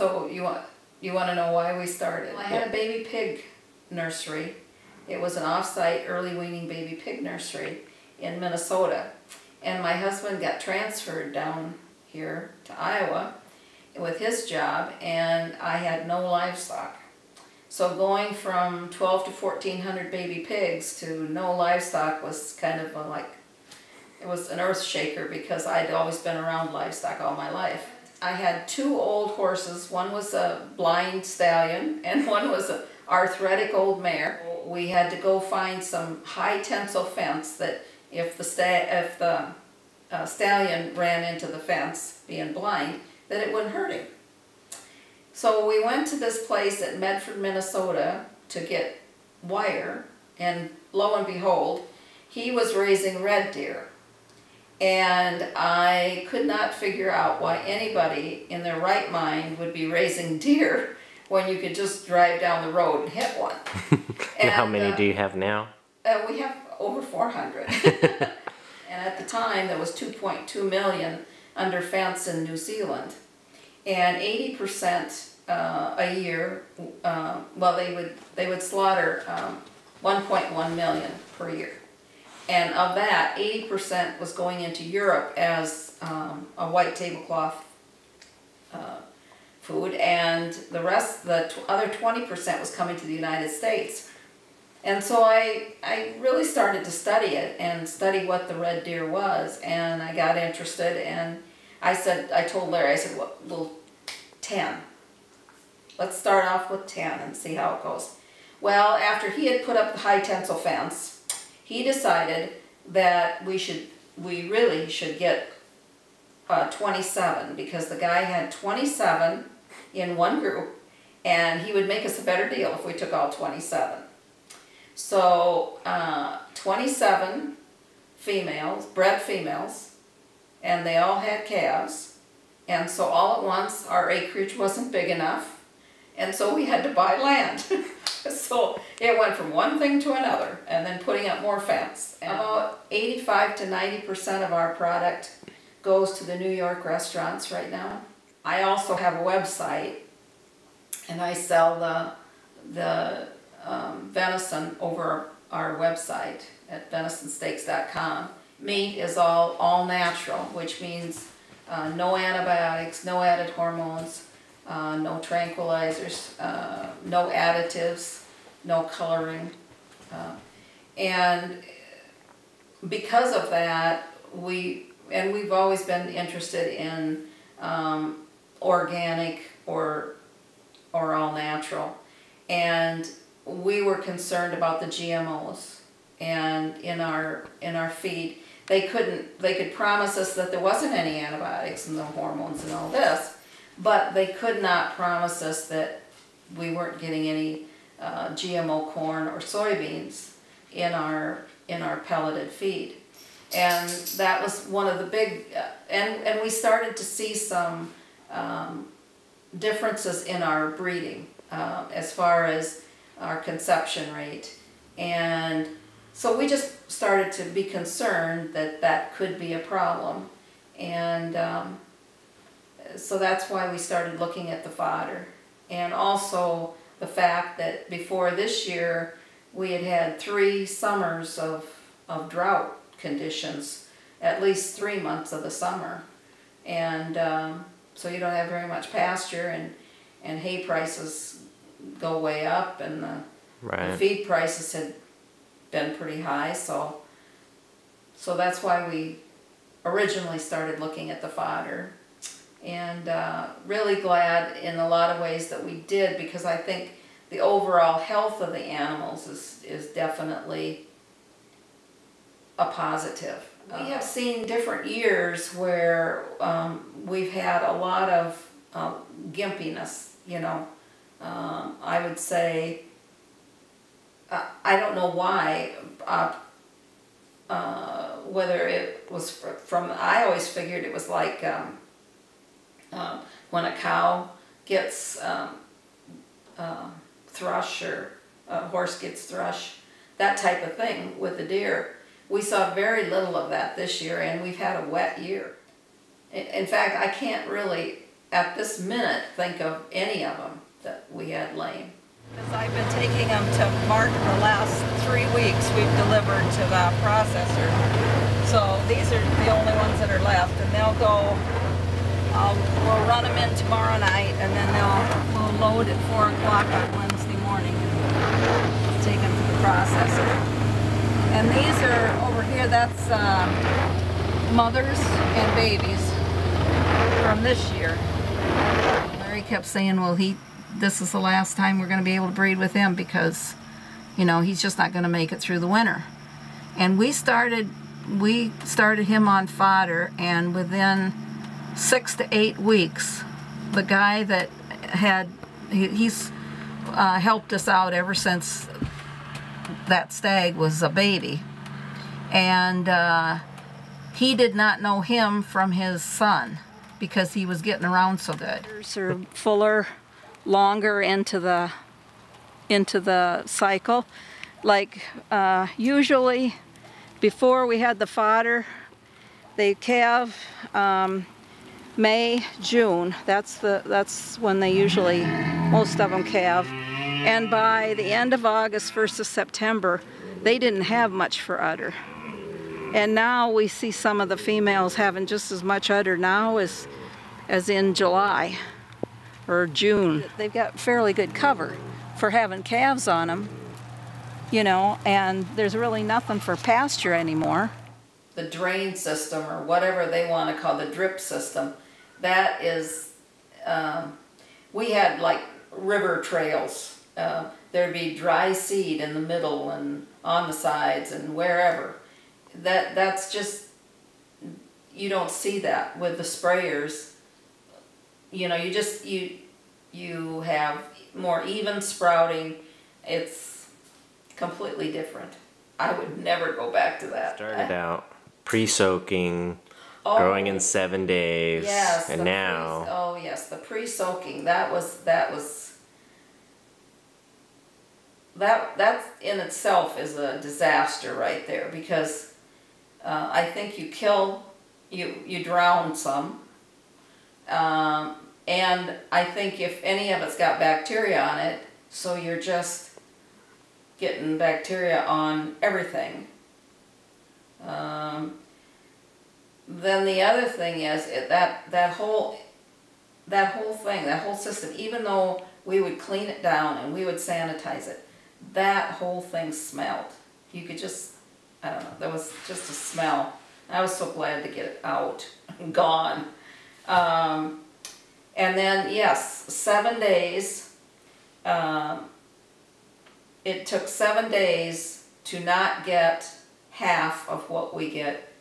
So you want to know why we started? I had a baby pig nursery. It was an off-site early weaning baby pig nursery in Minnesota. And my husband got transferred down here to Iowa with his job, and I had no livestock. So going from 12 to 1,400 baby pigs to no livestock was kind of it was an earth shaker, because I'd always been around livestock all my life. I had two old horses. One was a blind stallion and one was an arthritic old mare. We had to go find some high tensile fence that if the stallion ran into the fence, being blind, that it wouldn't hurt him. So we went to this place at Medford, Minnesota to get wire, and lo and behold, he was raising red deer. And I could not figure out why anybody in their right mind would be raising deer when you could just drive down the road and hit one. And how many do you have now? We have over 400. And at the time, there was 2.2 million under fence in New Zealand. And 80% a year, well, they would slaughter 1.1 million per year. And of that, 80% was going into Europe as a white tablecloth food, and the rest, the other 20% was coming to the United States. And so I really started to study it and study what the red deer was, and I got interested, and I told Larry, I said, well, 10. Let's start off with 10 and see how it goes. Well, after he had put up the high tensile fence, he decided that we really should get 27, because the guy had 27 in one group, and he would make us a better deal if we took all 27. So 27 females, bred females, and they all had calves, and so all at once our acreage wasn't big enough, and so we had to buy land. So it went from one thing to another, and then putting up more fence. And about 85 to 90% of our product goes to the New York restaurants right now. I also have a website, and I sell the venison over our website at venisonsteaks.com. Meat is all natural, which means no antibiotics, no added hormones, no tranquilizers, no additives, no coloring. And because of that, we've always been interested in organic or all natural. And we were concerned about the GMOs, and in our feed. They could promise us that there wasn't any antibiotics and no hormones and all this, but they could not promise us that we weren't getting any GMO corn or soybeans in our pelleted feed. And that was one of the big, and we started to see some differences in our breeding as far as our conception rate. And so we just started to be concerned that that could be a problem. And so that's why we started looking at the fodder. And also the fact that before this year, we had 3 summers of drought conditions, at least 3 months of the summer. And so you don't have very much pasture, and hay prices go way up, and the feed prices had been pretty high, so that's why we originally started looking at the fodder. And really glad in a lot of ways that we did, because I think the overall health of the animals is definitely a positive. We have seen different years where we've had a lot of gimpiness, you know. I would say, I don't know why, whether it was from, I always figured it was like when a cow gets thrush, or a horse gets thrush, that type of thing with the deer. We saw very little of that this year, and we've had a wet year. In fact, I can't really, at this minute, think of any of them that we had lame. Because I've been taking them to market the last 3 weeks. We've delivered to the processor. So these are the only ones that are left, and they'll go, we'll run them in tomorrow night, and then we'll load at 4 o'clock on Wednesday morning and take them to the processor. And these are over here, that's mothers and babies from this year. Larry kept saying, well, this is the last time we're going to be able to breed with him, because, you know, he's just not going to make it through the winter. And we started him on fodder, and within 6 to 8 weeks, the guy that he's helped us out ever since that stag was a baby, and he did not know him from his son because he was getting around so good. Are fuller, longer into the cycle. Like usually before we had the fodder, they calve May, June. That's when they usually, most of them calve. And by the end of August, 1st of September, they didn't have much for udder. And now we see some of the females having just as much udder now as in July or June. They've got fairly good cover for having calves on them, you know, and there's really nothing for pasture anymore. The drain system, or whatever they want to call the drip system, that is, we had like river trails. There'd be dry seed in the middle and on the sides and wherever. That's just, you don't see that with the sprayers. You know, you have more even sprouting. It's completely different. I would never go back to that. Started out pre-soaking, growing in 7 days, yes, and now. Oh yes, the pre-soaking. That in itself is a disaster right there, because I think you drown some, and I think if any of it's got bacteria on it, so you're just getting bacteria on everything. Then the other thing is that whole system, even though we would clean it down and we would sanitize it, that whole thing smelled. You could just, I don't know, there was just a smell. I was so glad to get it out and gone. And then, yes, 7 days. It took 7 days to not get half of what we get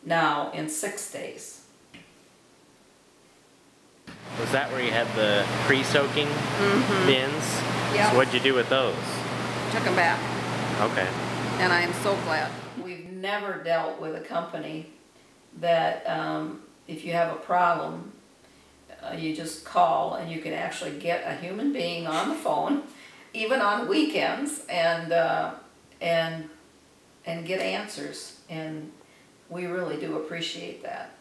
now in 6 days. Was that where you had the pre-soaking bins? Yeah. So what'd you do with those? Took them back. Okay. And I am so glad. We've never dealt with a company that if you have a problem, you just call and you can actually get a human being on the phone, even on weekends, and get answers. And we really do appreciate that.